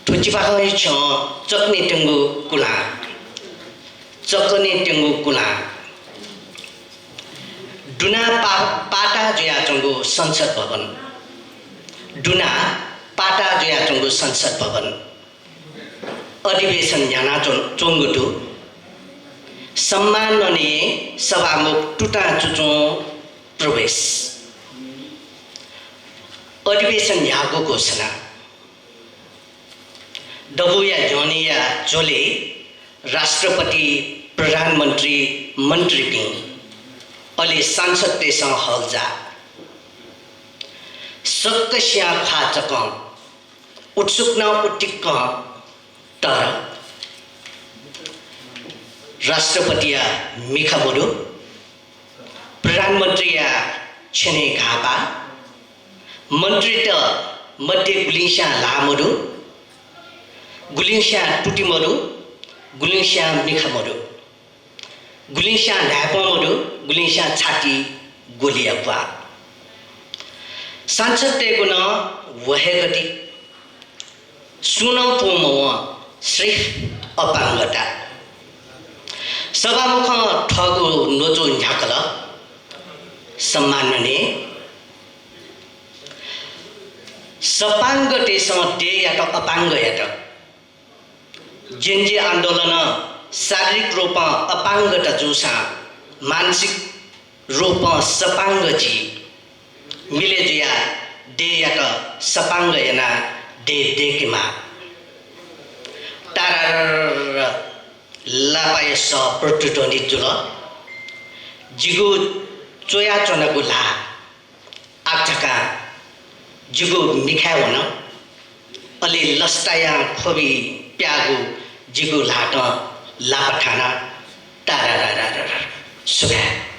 Tujipakai cho chakni tenggu kula, chakni tenggu kula. Duna pata jaya tenggu Sansad Bhavan. Duna pata jaya tenggu Sansad Bhavan. अधिवेशन yana tenggu tu. सम्मान नने सभामुख टुटा चुचो प्रवेश अधिवेशन यागो घोषणा डबुया जोनिया जोले राष्ट्रपति प्रधानमन्त्री मन्त्री पिङ अलि सांसद देशसँग हलजा सक्कस्या फाचक उत्सुक न उटिक्क तर राष्ट्रपति मिखाबोडो प्रधानमन्त्री छेने घापा मन्त्री त मध्य गुलिंसा लामोडो गुलिंसा टुटिमोडो गुलिंसा मिखामोडो गुलिंसा ढापमोडो गुलिंसा छाती गोलियापा सांसद तेगुन वहेगति सुन पोमो सिर्फ अपाङ्गता सभामुख ठगु नोजो न्याकल सम्मानने सपाङ्ग देशमा दे या त अपाङ्ग या त जेन्जी आन्दोलन शारीरिक रूपमा अपाङ्गता जुसा मानसिक रूपमा सपाङ्ग जी मिले जिया दे या त सपाङ्ग याना दे देकिमा तारा लापायस प्रतिटोनी जुल जिगु चोया चोनगु ला आक्चका जिगु मिखा हुन अलि लस्टाया खोबी प्यागु जिगु लाट लापठाना तारा सुगा